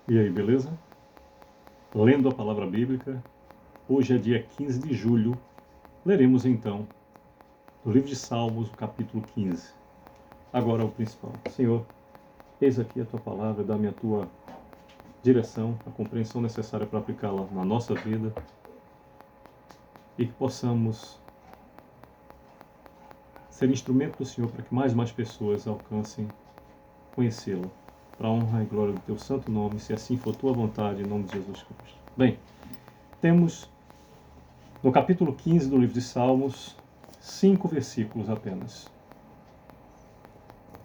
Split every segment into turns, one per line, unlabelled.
E aí, beleza? Lendo a palavra bíblica, hoje é dia 15 de julho, leremos então o livro de Salmos, o capítulo 15. Agora o principal. Senhor, eis aqui a tua palavra, dá-me a tua direção, a compreensão necessária para aplicá-la na nossa vida e que possamos ser instrumento do Senhor para que mais pessoas alcancem conhecê-lo. Para a honra e glória do teu santo nome, se assim for tua vontade, em nome de Jesus Cristo. Bem, temos no capítulo 15 do livro de Salmos, 5 versículos apenas.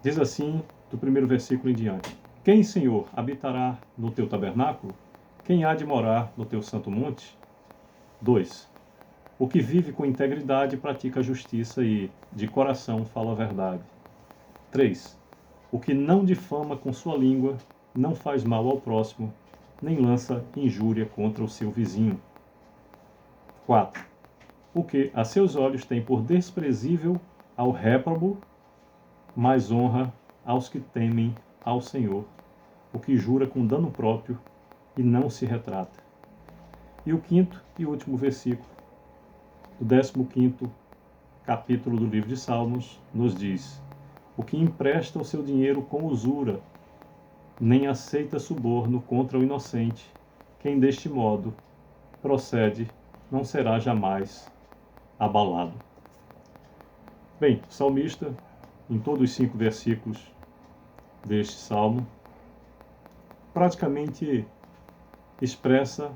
Diz assim, do primeiro versículo em diante: Quem, Senhor, habitará no teu tabernáculo? Quem há de morar no teu santo monte? 2. O que vive com integridade pratica a justiça e, de coração, fala a verdade. 3. O que não difama com sua língua, não faz mal ao próximo, nem lança injúria contra o seu vizinho. 4. O que a seus olhos tem por desprezível ao réprobo, mas honra aos que temem ao Senhor, o que jura com dano próprio e não se retrata. E o quinto e último versículo do 15º capítulo do livro de Salmos nos diz: O que empresta o seu dinheiro com usura, nem aceita suborno contra o inocente, quem deste modo procede, não será jamais abalado. Bem, o salmista, em todos os 5 versículos deste salmo, praticamente expressa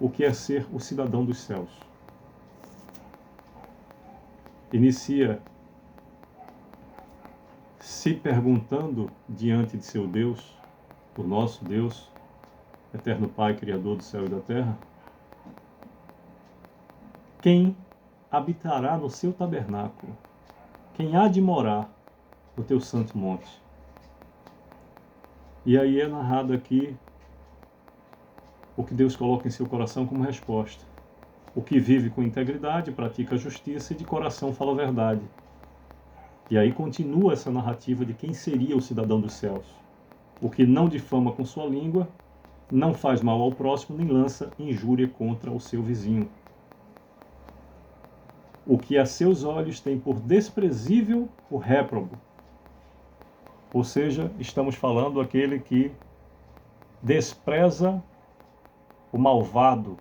o que é ser o cidadão dos céus. Inicia se perguntando diante de seu Deus, o nosso Deus, eterno Pai, Criador do céu e da terra, quem habitará no seu tabernáculo? Quem há de morar no teu santo monte? E aí é narrado aqui o que Deus coloca em seu coração como resposta. O que vive com integridade, pratica a justiça e de coração fala a verdade. E aí continua essa narrativa de quem seria o cidadão dos céus. O que não difama com sua língua, não faz mal ao próximo, nem lança injúria contra o seu vizinho. O que a seus olhos tem por desprezível o réprobo. Ou seja, estamos falando aquele que despreza o malvado,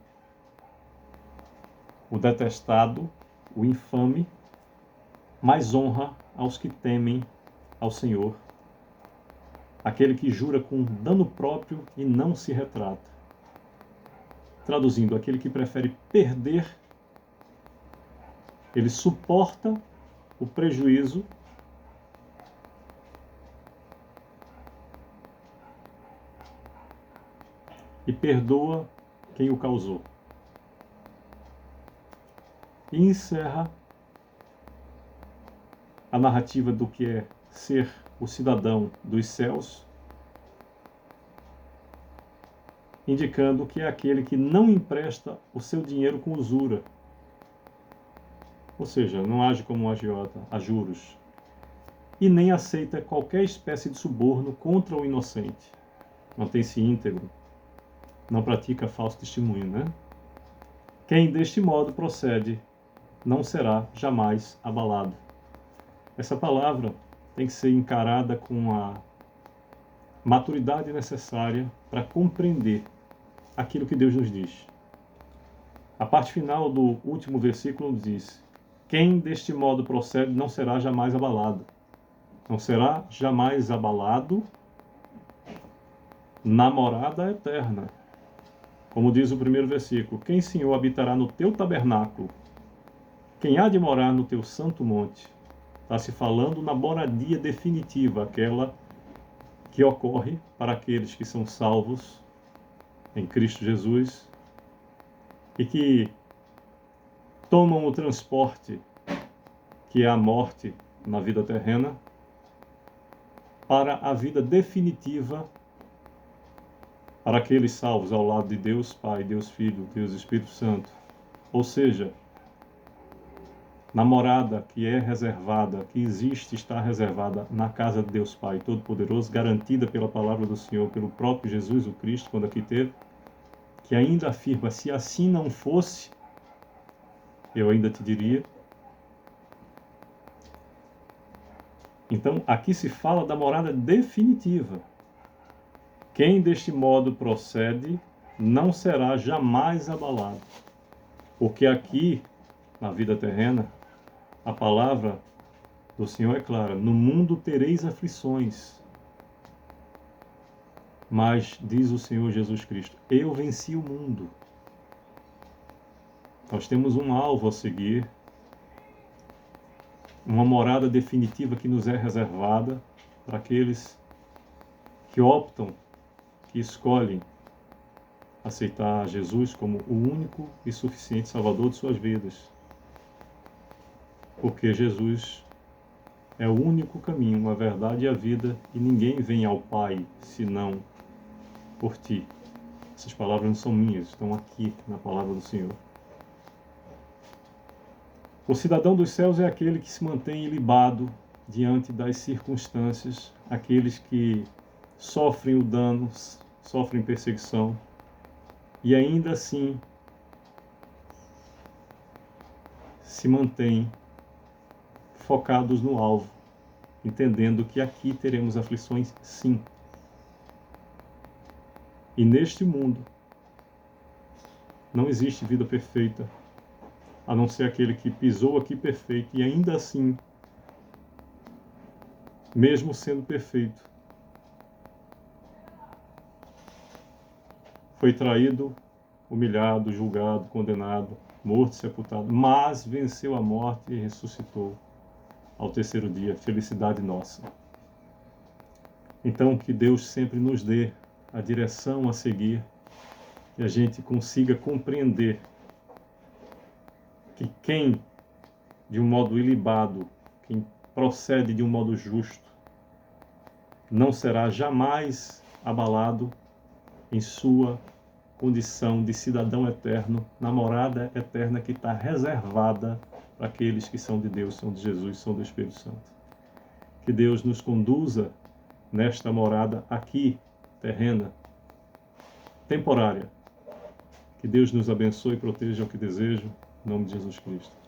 o detestado, o infame, mas honra aos que temem ao Senhor. Aquele que jura com dano próprio e não se retrata. Traduzindo, aquele que prefere perder, ele suporta o prejuízo e perdoa quem o causou. E encerra a narrativa do que é ser o cidadão dos céus, indicando que é aquele que não empresta o seu dinheiro com usura, ou seja, não age como um agiota, a juros, e nem aceita qualquer espécie de suborno contra o inocente, mantém-se íntegro, não pratica falso testemunho, né? Quem deste modo procede, não será jamais abalado. Essa palavra tem que ser encarada com a maturidade necessária para compreender aquilo que Deus nos diz. A parte final do último versículo diz: Quem deste modo procede não será jamais abalado. Não será jamais abalado na morada eterna. Como diz o primeiro versículo: Quem, Senhor, habitará no teu tabernáculo? Quem há de morar no teu santo monte? Está se falando na moradia definitiva, aquela que ocorre para aqueles que são salvos em Cristo Jesus e que tomam o transporte que é a morte na vida terrena para a vida definitiva para aqueles salvos ao lado de Deus Pai, Deus Filho, Deus Espírito Santo. Ou seja, na morada que é reservada, que existe, está reservada na casa de Deus Pai Todo-Poderoso, garantida pela palavra do Senhor, pelo próprio Jesus o Cristo, quando aqui teve, que ainda afirma, se assim não fosse, eu ainda te diria. Então, aqui se fala da morada definitiva. Quem deste modo procede não será jamais abalado. Porque aqui, na vida terrena, a palavra do Senhor é clara: no mundo tereis aflições. Mas, diz o Senhor Jesus Cristo, eu venci o mundo. Nós temos um alvo a seguir, uma morada definitiva que nos é reservada para aqueles que optam, que escolhem aceitar Jesus como o único e suficiente Salvador de suas vidas. Porque Jesus é o único caminho, a verdade e a vida, e ninguém vem ao Pai senão por ti. Essas palavras não são minhas, estão aqui na palavra do Senhor. O cidadão dos céus é aquele que se mantém ilibado diante das circunstâncias, aqueles que sofrem o dano, sofrem perseguição, e ainda assim se mantêm focados no alvo, entendendo que aqui teremos aflições, sim. E neste mundo não existe vida perfeita, a não ser aquele que pisou aqui perfeito e ainda assim, mesmo sendo perfeito, foi traído, humilhado, julgado, condenado, morto, sepultado, mas venceu a morte e ressuscitou ao terceiro dia. Felicidade nossa. Então, que Deus sempre nos dê a direção a seguir e a gente consiga compreender que quem, de um modo ilibado, quem procede de um modo justo, não será jamais abalado em sua condição de cidadão eterno, na morada eterna que está reservada para aqueles que são de Deus, são de Jesus, são do Espírito Santo. Que Deus nos conduza nesta morada aqui, terrena, temporária. Que Deus nos abençoe e proteja o que desejo, em nome de Jesus Cristo.